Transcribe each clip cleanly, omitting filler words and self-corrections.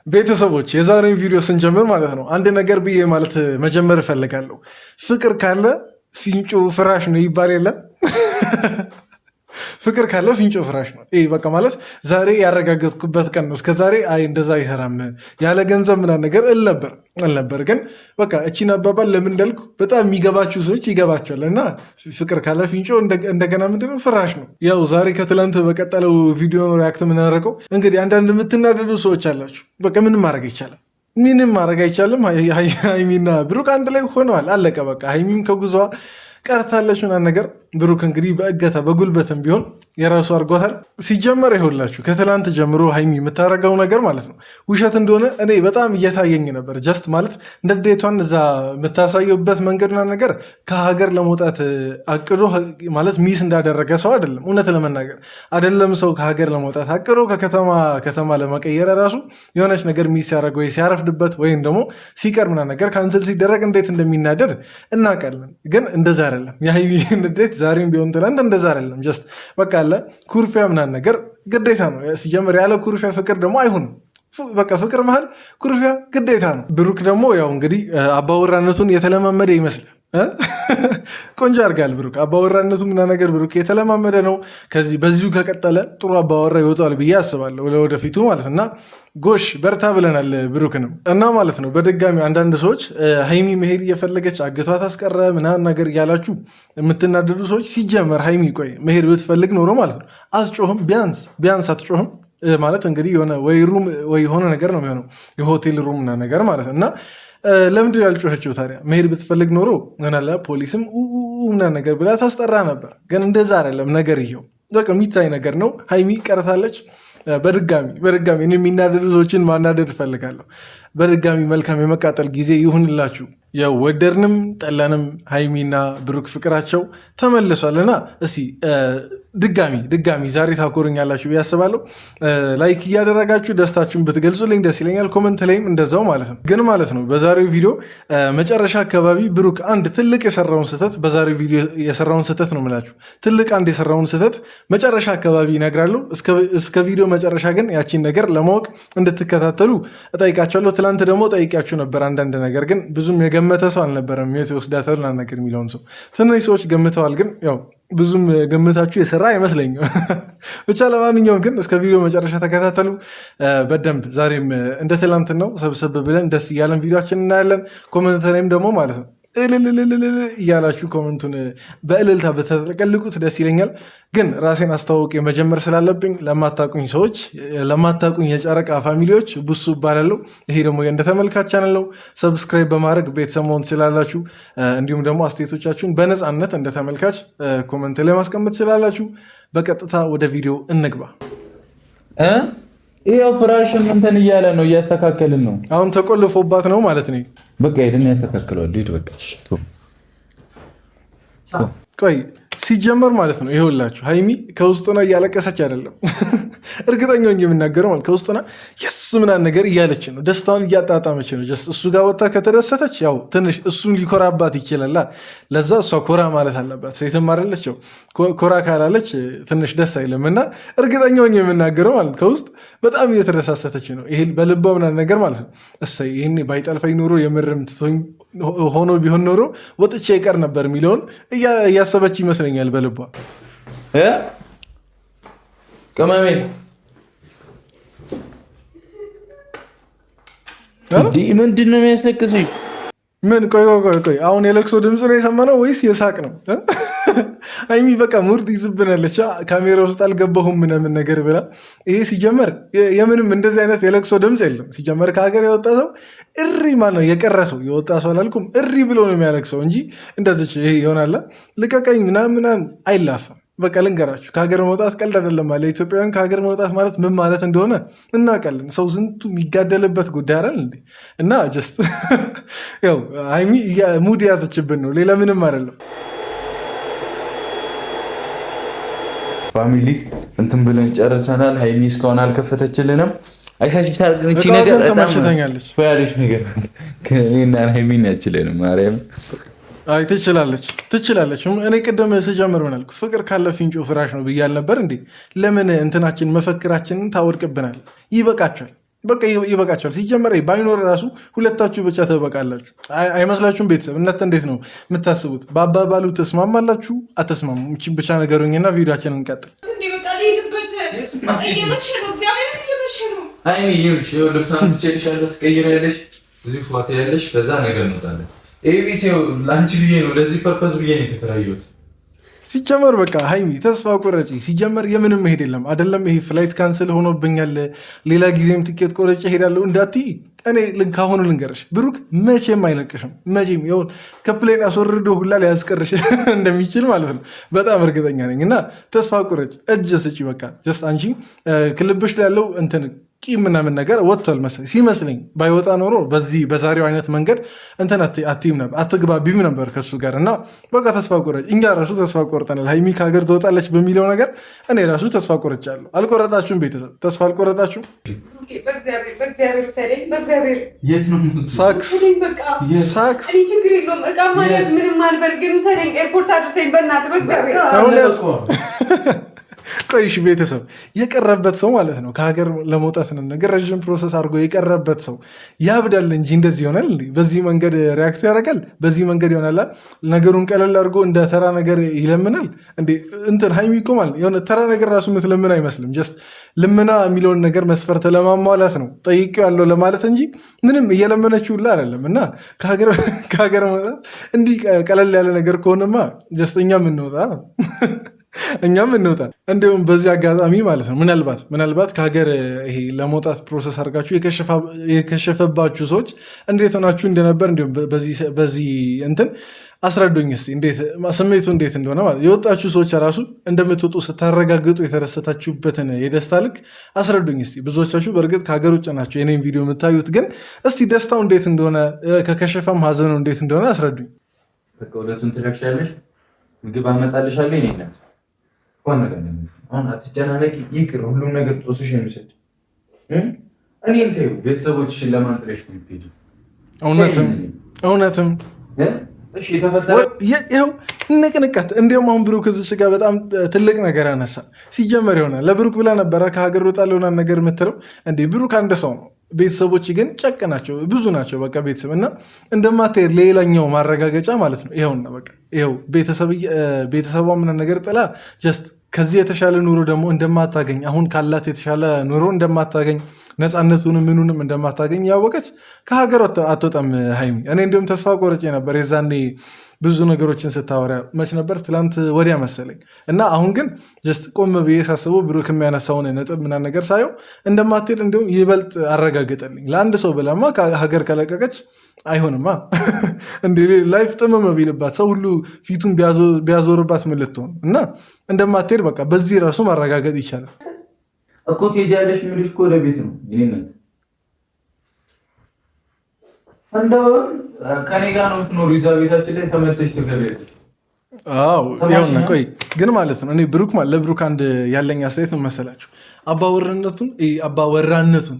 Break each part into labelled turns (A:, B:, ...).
A: ቤተሰቦች የዛሬውን ቪዲዮ ስንጀምር ማለት ነው አንድ ነገር ብዬ ማለት መጀመር እፈልጋለሁ። ፍቅር ካለ ፊንጮ ፍራሽ ነው ይባል የለም? ፍቅር ካለ ፊንጮ ፍራሽ ነው። ይህ በቃ ማለት ዛሬ ያረጋገጥኩበት ቀን ነው። እስከዛሬ አይ እንደዛ አይሰራም ያለ ገንዘብ ምናምን ነገር አልነበር። ግን በቃ እቺን አባባል ለምን እንዳልኩ በጣም የሚገባችሁ ሰዎች ይገባቸዋል። እና ፍቅር ካለ ፊንጮ እንደገና ምንድነው ፍራሽ ነው። ያው ዛሬ ከትላንት በቀጠለው ቪዲዮ ነው ሪያክት የምናደርገው። እንግዲህ አንዳንድ የምትናደዱ ሰዎች አላችሁ። በቃ ምንም ማድረግ አይቻልም። ምንም ማድረግ አይቻልም። ሀይሚና ብሩክ አንድ ላይ ሆነዋል። አለቀ በቃ። ሀይሚም ከጉዞዋ ቀርታለች ምናምን ነገር። ብሩክ እንግዲህ በእገታ በጉልበትም ቢሆን የራሱ አድርጓታል። ሲጀመር ይኸውላችሁ ከትላንት ጀምሮ ሀይሚ የምታደርገው ነገር ማለት ነው ውሸት እንደሆነ እኔ በጣም እየታየኝ ነበር። ጀስት ማለት እንደ ዴቷን እዛ የምታሳየበት መንገድና ነገር ከሀገር ለመውጣት አቅዶ ማለት ሚስ እንዳደረገ ሰው አይደለም። እውነት ለመናገር አይደለም ሰው ከሀገር ለመውጣት አቅዶ ከተማ ለመቀየር ራሱ የሆነች ነገር ሚስ ሲያደርግ ወይ ሲያረፍድበት ወይም ደግሞ ሲቀር ምናምን ነገር ካንስል ሲደረግ እንዴት እንደሚናደድ እናውቃለን። ግን እንደዛ አይደለም የሀይሚ ንዴት ዛሬም ቢሆን ትላንት እንደዛ አይደለም። ጀስት በቃ አለ ኩርፊያ ምናምን ነገር ግዴታ ነው። ሲጀምር ያለ ኩርፊያ ፍቅር ደግሞ አይሆንም። በቃ ፍቅር መሀል ኩርፊያ ግዴታ ነው። ብሩክ ደግሞ ያው እንግዲህ አባወራነቱን የተለማመደ ይመስላል። ቆንጆ አድርጋል ብሩክ አባወራነቱ ምናምን ነገር ብሩክ የተለማመደ ነው። በዚሁ ከቀጠለ ጥሩ አባወራ ይወጣል ብዬ አስባለሁ ለወደፊቱ ማለት እና ጎሽ በርታ ብለናል ብሩክንም እና ማለት ነው። በድጋሚ አንዳንድ ሰዎች ሀይሚ መሄድ እየፈለገች አግቷት አስቀረ ምናምን ነገር እያላችሁ የምትናደዱ ሰዎች ሲጀመር ሀይሚ ቆይ መሄድ ብትፈልግ ኖሮ ማለት ነው አትጮህም። ቢያንስ አትጮህም ማለት እንግዲህ የሆነ ወይ ሩም ወይ የሆነ ነገር ነው የሚሆነው የሆቴል ሩም እና ነገር ማለት ነው እና ለምንድን ያልጮኸችው ታዲያ? መሄድ ብትፈልግ ኖሮ ናለ ፖሊስም ምናምን ነገር ብላ ታስጠራ ነበር። ግን እንደዛ አይደለም ነገር ይኸው በቃ የሚታይ ነገር ነው። ሀይሚ ቀርታለች። በድጋሚ የሚናደዱ ሰዎችን ማናደድ እፈልጋለሁ። በድጋሚ መልካም የመቃጠል ጊዜ ይሁንላችሁ። ያው ወደድንም ጠላንም ሀይሚና ብሩክ ፍቅራቸው ተመልሷልና እስቲ ድጋሚ ዛሬ ታኮሩኛላችሁ ብዬ አስባለሁ። ላይክ እያደረጋችሁ ደስታችሁን ብትገልጹልኝ ደስ ይለኛል። ኮመንት ላይም እንደዛው ማለት ነው። ግን ማለት ነው በዛሬው ቪዲዮ መጨረሻ አካባቢ ብሩክ አንድ ትልቅ የሰራውን ስህተት በዛሬው ቪዲዮ የሰራውን ስህተት ነው የምላችሁ። ትልቅ አንድ የሰራውን ስህተት መጨረሻ አካባቢ ይነግራሉ። እስከ ቪዲዮ መጨረሻ ግን ያቺን ነገር ለማወቅ እንድትከታተሉ እጠይቃቸዋለሁ። ትላንት ደግሞ ጠይቂያችሁ ነበር አንዳንድ ነገር ግን ብዙም የገመተ ሰው አልነበረም። የት ወስዳታል ነገር የሚለውን ሰው ትንሽ ሰዎች ገምተዋል። ግን ያው ብዙም ገምታችሁ የሰራ አይመስለኝም። ብቻ ለማንኛውም ግን እስከ ቪዲዮ መጨረሻ ተከታተሉ በደንብ። ዛሬም እንደ ትላንት ነው ሰብሰብ ብለን ደስ እያለን ቪዲዮችን እናያለን። ኮመንት ላይም ደግሞ ማለት ነው እያላችሁ ኮመንቱን በእልልታ በተጠቀልቁት ደስ ይለኛል። ግን ራሴን አስተዋውቅ መጀመር ስላለብኝ ለማታቁኝ ሰዎች ለማታቁኝ የጨረቃ ፋሚሊዎች ቡሱ እባላለሁ። ይሄ ደግሞ እንደ ተመልካች ቻናል ነው። ሰብስክራይብ በማድረግ ቤተሰብ መሆን ትችላላችሁ። እንዲሁም ደግሞ አስተያየቶቻችሁን በነፃነት እንደ ተመልካች ኮመንት ላይ ማስቀመጥ ትችላላችሁ። በቀጥታ ወደ ቪዲዮ እንግባ።
B: ይሄው ፍራሽን እንትን እያለ ነው እያስተካከልን ነው።
A: አሁን ተቆልፎባት ነው ማለት ነው።
B: በቃ ሄደን ያስተካክለዋል። ሂድ በቃ
A: ቆይ ሲጀመር ማለት ነው ይኸውላችሁ ሀይሚ ከውስጡና እያለቀሰች አይደለም። እርግጠኛ ሆኜ የምናገረው ማለት ከውስጡና የስ ምናምን ነገር እያለች ነው። ደስታውን እያጣጣመች ነው። ጀስት እሱ ጋር ወጥታ ከተደሰተች ያው ትንሽ እሱን ሊኮራባት ይችላል። ለዛ እሷ ኮራ ማለት አለባት። ሴትም አይደለች ያው ኮራ ካላለች ትንሽ ደስ አይልም። እና እርግጠኛ ሆኜ የምናገረው ማለት ከውስጥ በጣም እየተደሳሰተች ነው። ይሄ በልቧ ምናምን ነገር ማለት ነው። እሰይ ይሄኔ ባይጠልፈኝ ኖሮ የምርም ትቶኝ ሆኖ ቢሆን ኖሮ ወጥቼ ይቀር ነበር የሚለውን እያሰበች ይመስለኛል በልቧ።
B: ቅመሜ ምንድን ነው የሚያስለቅስሽ?
A: ምን ቆይ አሁን የለቅሶ ድምፅ ነው የሰማነው ወይስ የሳቅ ነው? ሀይሚ በቃ ሙርት ይዝብናለች። ካሜራ ውስጥ አልገባሁም ምናምን ነገር ብላ ይሄ ሲጀመር የምንም እንደዚህ አይነት የለቅሶ ድምፅ የለም። ሲጀመር ከሀገር የወጣ ሰው እሪ ማለት ነው የቀረ ሰው የወጣ ሰው አላልኩም እሪ ብሎ ነው የሚያለቅሰው እንጂ እንደዚች ይሄ ይሆናላ ልቀቀኝ ምናምን አይላፋም። በቃ ልንገራችሁ ከሀገር መውጣት ቀልድ አይደለም። ማለት ኢትዮጵያውያን ከሀገር መውጣት ማለት ምን ማለት እንደሆነ እናውቃለን። ሰው ዝንቱ የሚጋደልበት ጉዳይ አይደል እንዴ? እና ጀስት ያው ሀይሚ ሙድ የያዘችብን ነው፣ ሌላ ምንም አይደለም።
B: ፋሚሊ እንትን ብለን ጨርሰናል። ሀይሚ እስካሁን አልከፈተችልንም። አይሻሽታ እቺ ነገር
A: ተመችተኛለች።
B: ፈያለሽ ነገር ከእኔና ሀይሚን ያችለንም ማርያም
A: አይ ትችላለች። እኔ ቅድም ስጀምር ምን አልኩ? ፍቅር ካለ ፊንጮ ፍራሽ ነው ብያል ነበር እንዴ? ለምን እንትናችን መፈክራችንን ታወድቅብናል? ይበቃችኋል። በቃ ይበቃቸዋል። ሲጀመር ባይኖር ራሱ ሁለታችሁ ብቻ ትበቃላችሁ። አይመስላችሁም? ቤተሰብ እናንተ እንዴት ነው የምታስቡት? በአባባሉ ተስማማላችሁ አተስማሙ? እቺን ብቻ ነገሩኝና ቪዲዮአችንን እንቀጥል።
B: ከዛ ነገር እንወጣለን። ይሄ ቤት ለአንቺ ብዬ ነው፣ ለዚህ ፐርፐዝ ብዬ ነው የተከራየሁት።
A: ሲጀመር በቃ ሀይሚ ተስፋ ቆረጪ። ሲጀመር የምንም መሄድ የለም አይደለም። ይሄ ፍላይት ካንስል ሆኖብኛል፣ ሌላ ጊዜም ትኬት ቆረጬ ሄዳለሁ እንዳትዪ። እኔ ካሁኑ ልንገርሽ፣ ብሩክ መቼም አይለቅሽም። መቼም ይሁን ከፕሌን አስወርዶ ሁላ ሊያስቀርሽ እንደሚችል ማለት ነው በጣም እርግጠኛ ነኝ። እና ተስፋ ቆረጪ፣ እጅ ስጪ። በቃ ጀስት አንቺ ክልብሽ ላይ ያለው እንትን ቂም ምናምን ነገር ወጥቷል መሰለኝ ሲመስለኝ። ባይወጣ ኖሮ በዚህ በዛሬው አይነት መንገድ እንትን አትይም ነበር፣ አትግባቢም ነበር ከሱ ጋር። እና በቃ ተስፋ ቆረጭ። እኛ ራሱ ተስፋ ቆርጠናል። ሀይሚ ከሀገር ትወጣለች በሚለው ነገር እኔ ራሱ ተስፋ ቆርጫለሁ። አልቆረጣችሁም? ቤተሰብ ተስፋ አልቆረጣችሁም? ሳክስ
C: ችግር የለውም። እቃ ማለት ምንም አልበል፣ ግን ውሰደኝ ኤርፖርት አድርሰኝ በእናትህ በእግዚአብሔር።
A: ቆይሽ ቤተሰብ የቀረበት ሰው ማለት ነው ከሀገር ለመውጣት ነው ነገር ረዥም ፕሮሰስ አድርጎ የቀረበት ሰው ያብዳል እንጂ እንደዚህ ይሆናል? በዚህ መንገድ ሪያክት ያደርጋል? በዚህ መንገድ ይሆናል? ነገሩን ቀለል አድርጎ እንደ ተራ ነገር ይለምናል እንዴ? እንትን ሀይሚ እኮ ማለት የሆነ ተራ ነገር ራሱ የምትለምን አይመስልም። ጀስት ልመና የሚለውን ነገር መስፈርት ለማሟላት ነው ጠይቄው ያለው ለማለት እንጂ ምንም እየለመነችው ሁላ አይደለም። እና ከሀገር መውጣት እንዲህ ቀለል ያለ ነገር ከሆነማ ጀስት እኛም እንወጣ። እንዲሁም በዚህ አጋጣሚ ማለት ነው ምናልባት ከሀገር ይሄ ለመውጣት ፕሮሰስ አድርጋችሁ የከሸፈባችሁ ሰዎች እንዴት ሆናችሁ እንደነበር እንዲሁም በዚህ እንትን አስረዱኝ እስኪ። ስሜቱ እንዴት እንደሆነ ማለት የወጣችሁ ሰዎች ራሱ እንደምትወጡ ስታረጋግጡ የተደሰታችሁበትን የደስታ ልክ አስረዱኝ እስኪ። ብዙዎቻችሁ በእርግጥ ከሀገር ውጭ ናቸው የኔን ቪዲዮ የምታዩት፣ ግን እስቲ ደስታው እንዴት እንደሆነ ከከሸፈም ሀዘኑ እንዴት እንደሆነ አስረዱኝ።
B: በቃ ሁለቱን ትለብሻለሽ፣ ምግብ አመጣልሻለሁ። እኔ ናት አሁን አትጨናነቂ፣ ይቅር ሁሉም ነገር ጦስሽ የሚሰድ እኔን ተይው። ቤተሰቦችሽን ለማን ጥለሽ ነው የምትሄጂው?
A: እውነትም ይኸው ንቅንቀት። እንዲሁም አሁን ብሩክ እዚሽ ጋር በጣም ትልቅ ነገር ያነሳ። ሲጀመር ይሆናል ለብሩክ ብላ ነበረ ከሀገር ወጣ ለሆነ ነገር የምትለው እንዴ? ብሩክ አንድ ሰው ነው። ቤተሰቦች ግን ጨቅ ናቸው፣ ብዙ ናቸው። በቃ ቤተሰብ እና እንደማትሄድ ሌላኛው ማረጋገጫ ማለት ነው ይኸውና። በቃ ይኸው ቤተሰቧ ምን ነገር ጥላ ጀስት ከዚህ የተሻለ ኑሮ ደግሞ እንደማታገኝ፣ አሁን ካላት የተሻለ ኑሮ እንደማታገኝ፣ ነፃነቱንም ምኑንም እንደማታገኝ ያወቀች ከሀገር አትወጣም ሀይሚ። እኔ እንዲሁም ተስፋ ቆርጬ ነበር የዛኔ ብዙ ነገሮችን ስታወራ መች ነበር? ትላንት ወዲያ መሰለኝ። እና አሁን ግን ጀስት ቆም ብዬ ሳስበው ብሩክ የሚያነሳውን ነጥብ ምናምን ነገር ሳየው እንደማትሄድ እንዲሁም ይበልጥ አረጋግጠልኝ። ለአንድ ሰው ብላማ ሀገር ከለቀቀች አይሆንማ። እንደ ላይፍ ጥመም ቢልባት ሰው ሁሉ ፊቱን ቢያዞርባት ምን ልትሆን እና እንደማትሄድ በቃ በዚህ ራሱ ማረጋገጥ ይቻላል
B: እኮ። ትሄጃለሽ የምልሽ እኮ ወደ ቤት ነው። እንደው ከኔ ጋር ነው የምትኖሩ፣ እዛ ቤታችን ላይ ተመልሰሽ ትገቢያለሽ።
A: ይኸውና ቆይ ግን ማለት ነው እኔ ብሩክ ለብሩክ አንድ ያለኝ አስተያየት ነው መሰላችሁ፣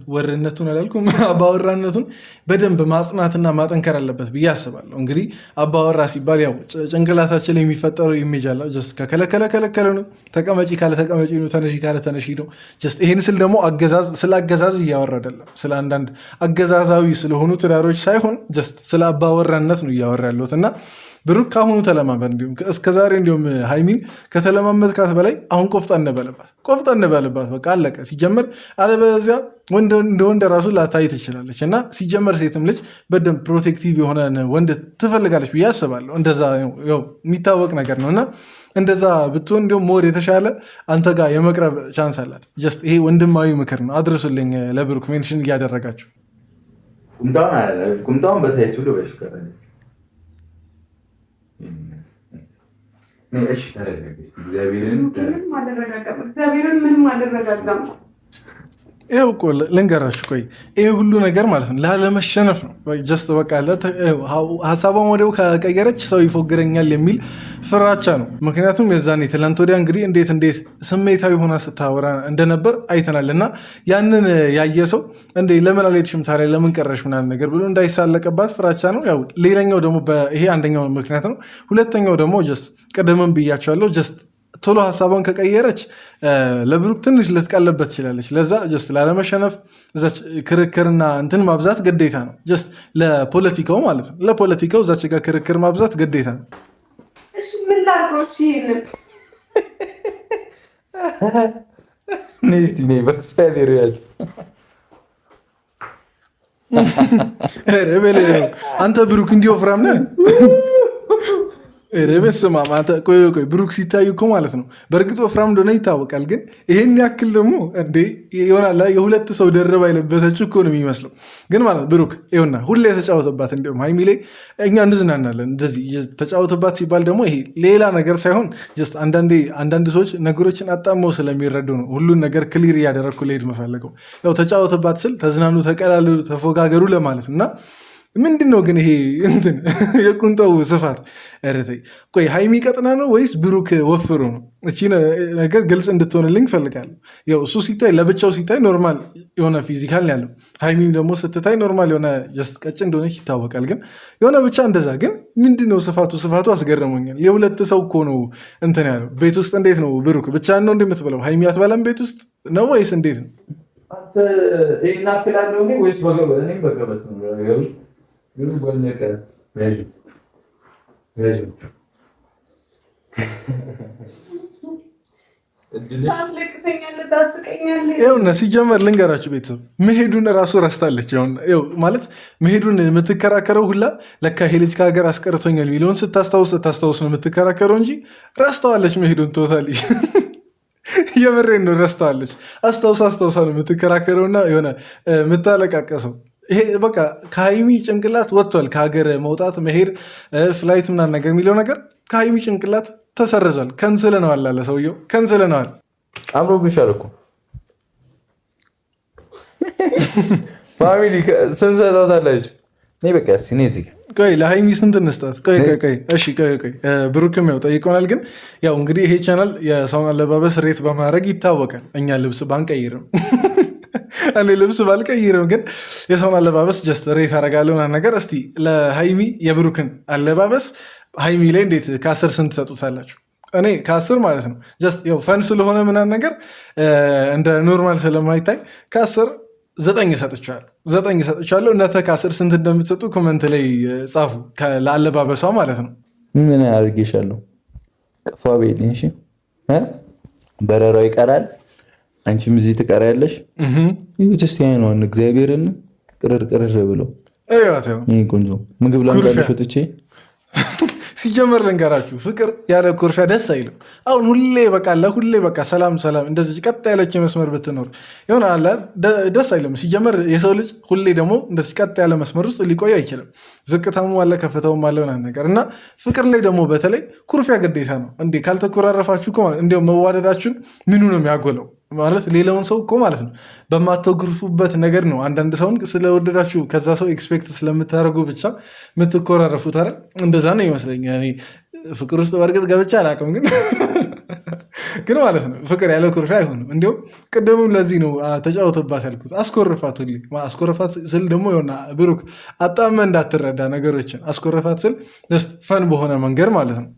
A: ወርነቱን አላልኩም፣ አባወራነቱን በደንብ ማጽናትና ማጠንከር አለበት ብዬ አስባለሁ። እንግዲህ አባወራ ሲባል ያው ጭንቅላታችን ላይ የሚፈጠረው ኢሜጅ አለ። ጀስት ከከለከለ ነው፣ ተቀመጪ ካለ ተቀመጪ ነው፣ ተነሺ ካለ ተነሺ ነው። ጀስት ይሄን ስል ደግሞ ስለ አገዛዝ እያወራ አይደለም፣ ስለ አንዳንድ አገዛዛዊ ስለሆኑ ትዳሮች ሳይሆን ጀስት ስለ አባወራነት ነው እያወራ ያለሁት። እና ብሩክ ከአሁኑ ተለማመድ። እንዲሁም እስከዛሬ እንዲሁም ሀይሚን ከተለማመድካት በላይ አሁን ቆፍጣን በልባት። በቃ አለቀ። ሲጀመር አለበለዚያ እንደ ወንድ ራሱ ላታይ ትችላለች። እና ሲጀመር ሴትም ልጅ በደንብ ፕሮቴክቲቭ የሆነ ወንድ ትፈልጋለች ብዬ አስባለሁ። እንደዛ የሚታወቅ ነገር ነው። እና እንደዛ ብትሆን እንዲሁም ሞር የተሻለ አንተ ጋር የመቅረብ ቻንስ አላት። ጀስት ይሄ ወንድማዊ ምክር ነው። አድርሱልኝ ለብሩክ ሜንሽን እያደረጋችሁ
B: ቁምጣውን በታይቱ ልበሽ እግዚአብሔርን
C: ምንም አልረጋጋም።
A: ይኸው እኮ ልንገራችሁ፣ ቆይ ይህ ሁሉ ነገር ማለት ነው ላለመሸነፍ ነው። ጀስት በቃ ሀሳቧን ወዲያው ከቀየረች ሰው ይፎግረኛል የሚል ፍራቻ ነው። ምክንያቱም የዛኔ ትላንት ወዲያ እንግዲህ እንዴት ስሜታዊ ሆና ስታወራ እንደነበር አይተናል። እና ያንን ያየ ሰው እንዴ ለምን አልሄድሽም ታዲያ ለምን ቀረሽ ምናምን ነገር ብሎ እንዳይሳለቅባት ፍራቻ ነው። ያው ሌላኛው ደግሞ ይሄ አንደኛው ምክንያት ነው። ሁለተኛው ደግሞ ጀስት ቅድምም ብያቸዋለሁ ጀስት ቶሎ ሀሳቧን ከቀየረች ለብሩክ ትንሽ ልትቀለበት ትችላለች። ለዛ ጀስት ላለመሸነፍ እዛች ክርክርና እንትን ማብዛት ግዴታ ነው። ጀስት ለፖለቲካው ማለት ነው። ለፖለቲካው እዛች ጋር ክርክር ማብዛት ግዴታ ነው።
C: እሺ ምን ላድርገው? እሺ ይሄንን
B: ነስቲ ነይ በክሳሌ ያል
A: አንተ ብሩክ እንዲወፍራም ነህ። በስመ አብ አንተ ቆይ ብሩክ ሲታይ እኮ ማለት ነው በእርግጥ ወፍራም እንደሆነ ይታወቃል። ግን ይሄን ያክል ደግሞ እንዴ ይሆናል የሁለት ሰው ደረባ የለበሰች እኮ ነው የሚመስለው። ግን ማለት ብሩክ ይኸውና ሁሌ የተጫወተባት እንዲሁም ሀይሚ ላይ እኛ እንዝናናለን። እንደዚህ ተጫወተባት ሲባል ደግሞ ይሄ ሌላ ነገር ሳይሆን ጀስት አንዳንድ ሰዎች ነገሮችን አጣመው ስለሚረዱ ነው ሁሉን ነገር ክሊር እያደረግኩ ልሄድ መፈለገው። ያው ተጫወተባት ስል ተዝናኑ፣ ተቀላለሉ፣ ተፎጋገሩ ለማለት እና ምንድን ነው ግን ይሄ እንትን የቁንጠው ስፋት? ኧረ ተይ ቆይ ሀይሚ ቀጥና ነው ወይስ ብሩክ ወፍሮ ነው? እቺ ነገር ግልጽ እንድትሆንልኝ እፈልጋለሁ። ያው እሱ ሲታይ ለብቻው ሲታይ ኖርማል የሆነ ፊዚካል ያለው፣ ሀይሚም ደግሞ ስትታይ ኖርማል የሆነ ጀስት ቀጭን እንደሆነች ይታወቃል። ግን የሆነ ብቻ እንደዛ። ግን ምንድን ነው ስፋቱ አስገርሞኛል። የሁለት ሰው እኮ ነው እንትን ያለው። ቤት ውስጥ እንዴት ነው ብሩክ ብቻህን ነው እንደምትበላው? ሀይሚ አትበላም ቤት ውስጥ ነው ወይስ እንዴት ነው?
B: ይህን አክላለሁ ወይስ በገበት ነው? ግን ወነቀ ያዥ
A: ይኸውና ሲጀመር ልንገራችሁ ቤተሰብ መሄዱን እራሱ ረስታለች። ማለት መሄዱን የምትከራከረው ሁላ ለካ ይሄ ልጅ ከሀገር አስቀርቶኛል የሚለውን ስታስታውስ ነው የምትከራከረው እንጂ ረስተዋለች መሄዱን ቶታሊ። የምሬን ነው ረስተዋለች። አስታውሳ ነው የምትከራከረውና የሆነ የምታለቃቀሰው። ይሄ በቃ ከሀይሚ ጭንቅላት ወጥቷል። ከሀገር መውጣት መሄድ ፍላይት ምናምን ነገር የሚለው ነገር ከሀይሚ ጭንቅላት ተሰርዟል። ከንስለነዋል አለ ሰውየው፣ ከንስለነዋል።
B: አምሮብሻል እኮ ፋሚሊ ስንሰጣታለች። በቃ
A: ቆይ ለሀይሚ ስንት እንስጣት? ቆይ እሺ ቆይ ብሩክም ያው ጠይቀናል። ግን ያው እንግዲህ ይሄ ቻናል የሰውን አለባበስ ሬት በማድረግ ይታወቃል። እኛ ልብስ ባንቀይርም እኔ ልብስ ባልቀይርም ግን የሰውን አለባበስ ጀስት ሬት አደርጋለሁ ነገር። እስቲ ለሀይሚ የብሩክን አለባበስ ሀይሚ ላይ እንዴት ከ10 ስንት ትሰጡታላችሁ? እኔ ከ10 ማለት ነው ጀስት ያው ፈን ስለሆነ ምናምን ነገር እንደ ኖርማል ስለማይታይ ከ10 9 ሰጥቻለሁ። እናንተ ከ10 ስንት እንደምትሰጡ ኮመንት ላይ ጻፉ። ለአለባበሷ ማለት ነው።
B: ምን አድርጌሻለሁ? ቅፏ ቤልኝ። እሺ በረራው ይቀራል፣ አንቺም እዚህ ትቀሪያለሽ። ክርስቲያኗን እግዚአብሔርን ቅርር ብለው ቆንጆ ምግብ ላምጣልሽ ወጥቼ።
A: ሲጀመር ልንገራችሁ ፍቅር ያለ ኩርፊያ ደስ አይልም። አሁን ሁሌ በቃ ሰላም እንደዚህ ቀጥ ያለች መስመር ብትኖር ይሆን አለ ደስ አይልም። ሲጀመር የሰው ልጅ ሁሌ ደግሞ እንደዚህ ቀጥ ያለ መስመር ውስጥ ሊቆይ አይችልም። ዝቅታሙ አለ ከፍታውም አለ ምናምን ነገር እና ፍቅር ላይ ደግሞ በተለይ ኩርፊያ ግዴታ ነው። እንዴ ካልተኮራረፋችሁ እንዲያው መዋደዳችሁን ምኑ ነው የሚያጎለው? ማለት ሌላውን ሰው እኮ ማለት ነው በማተግርፉበት ነገር ነው። አንዳንድ ሰውን ስለወደዳችሁ ከዛ ሰው ኤክስፔክት ስለምታደርጉ ብቻ የምትኮራረፉት አይደል? እንደዛ ነው ይመስለኛል። ፍቅር ውስጥ በእርግጥ ገብቼ አላውቅም፣ ግን ማለት ነው ፍቅር ያለ ኩርፊያ አይሆንም። እንዲሁም ቅድምም ለዚህ ነው ተጫወተባት ያልኩት። አስኮረፋት ስል ደግሞ የሆነ ብሩክ አጣመ እንዳትረዳ ነገሮችን። አስኮረፋት ስል ፈን በሆነ መንገድ ማለት ነው።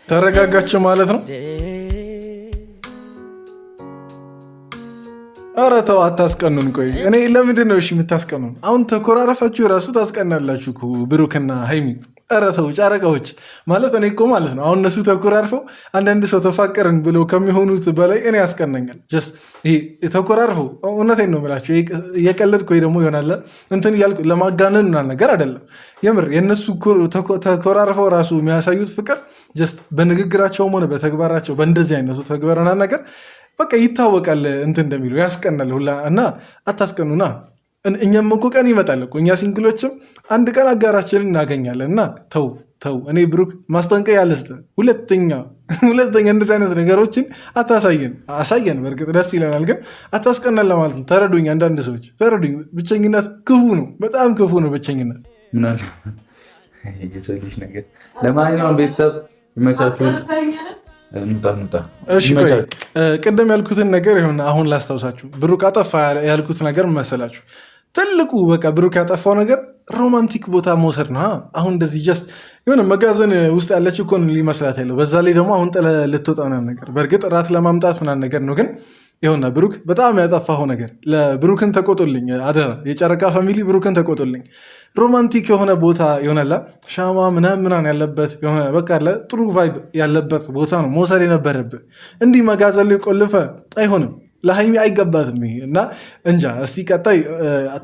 A: ተረጋጋች ማለት ነው። ኧረ ተው አታስቀኑን። ቆይ እኔ ለምንድን ነው እሺ የምታስቀኑን? አሁን ተኮራረፋችሁ የራሱ ታስቀናላችሁ ብሩክና ሀይሚ። ኧረ ተው ጨረቃዎች ማለት እኔ እኮ ማለት ነው አሁን እነሱ ተኮራርፈው አንዳንድ ሰው ተፋቀርን ብለው ከሚሆኑት በላይ እኔ ያስቀናኛል። ይሄ ተኮራርፈው እውነቴን ነው የምላቸው እየቀለድኩ ወይ ደግሞ ይሆናል እንትን እያልኩ ለማጋነን ምናምን ነገር አይደለም። የምር የእነሱ ተኮራርፈው ራሱ የሚያሳዩት ፍቅር ጀስት በንግግራቸውም ሆነ በተግባራቸው በእንደዚህ አይነቱ ተግባርና ነገር በቃ ይታወቃል እንትን እንደሚሉ ያስቀናል ሁላ እና አታስቀኑና። እኛም እኮ ቀን ይመጣል እኮ እኛ ሲንግሎችም አንድ ቀን አጋራችንን እናገኛለን። እና ተው እኔ ብሩክ ማስጠንቀቂያ ልስጥ፣ ሁለተኛ እንደዚህ አይነት ነገሮችን አሳየን። በእርግጥ ደስ ይለናል፣ ግን አታስቀናን ለማለት ነው። ተረዱኝ፣ አንዳንድ ሰዎች ተረዱኝ። ብቸኝነት ክፉ ነው፣ በጣም ክፉ ነው ብቸኝነት።
B: የሰው ልጅ ነገር። ለማንኛውም ቤተሰብ ይመቻችሁ።
A: ቅድም ያልኩትን ነገር ይሁን አሁን ላስታውሳችሁ። ብሩክ አጠፋ ያልኩት ነገር መሰላችሁ? ትልቁ በቃ ብሩክ ያጠፋው ነገር ሮማንቲክ ቦታ መውሰድ ነው። አሁን እንደዚህ ጀስት የሆነ መጋዘን ውስጥ ያለች እኮ ሊመስላት ያለው። በዛ ላይ ደግሞ አሁን ጥለ ልትወጣ ምናምን ነገር በእርግጥ እራት ለማምጣት ምናምን ነገር ነው። ግን ይኸውና ብሩክ በጣም ያጠፋው ነገር ለብሩክን ተቆጡልኝ፣ አደራ የጨረቃ ፋሚሊ ብሩክን ተቆጡልኝ። ሮማንቲክ የሆነ ቦታ ይሆናላ ሻማ ምናምን ያለበት የሆነ በቃ ጥሩ ቫይብ ያለበት ቦታ ነው መውሰድ የነበረብህ። እንዲህ መጋዘን ላይ ቆልፈ አይሆንም። ለሀይሚ አይገባትም ይሄ እና እንጃ። እስቲ ቀጣይ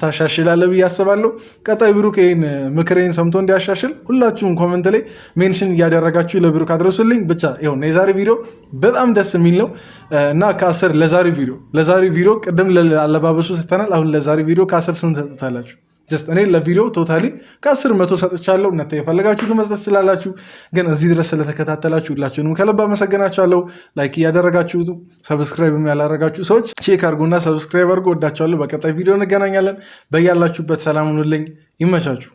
A: ታሻሽላለህ ብዬ አስባለሁ። ቀጣይ ብሩክ ይህን ምክሬን ሰምቶ እንዲያሻሽል ሁላችሁም ኮመንት ላይ ሜንሽን እያደረጋችሁ ለብሩክ አድረሱልኝ። ብቻ ይሁን የዛሬ ቪዲዮ በጣም ደስ የሚል ነው እና ከ10 ለዛሬ ቪዲዮ ቅድም አለባበሱ ስተናል። አሁን ለዛሬ ቪዲዮ ከ10 ስንት ሰጡታላችሁ? እኔ ለቪዲዮ ቶታሊ ከ10 100 ሰጥቻለሁ። እናንተ የፈለጋችሁት መስጠት ስላላችሁ፣ ግን እዚህ ድረስ ስለተከታተላችሁ ሁላችሁንም ከልብ አመሰግናችኋለሁ። ላይክ እያደረጋችሁ ሰብስክራይብ ያላደረጋችሁ ሰዎች ቼክ አድርጉና ሰብስክራይብ አድርጉ። ወዳችኋለሁ። በቀጣይ ቪዲዮ እንገናኛለን። በያላችሁበት ሰላም ሁኑልኝ። ይመቻችሁ።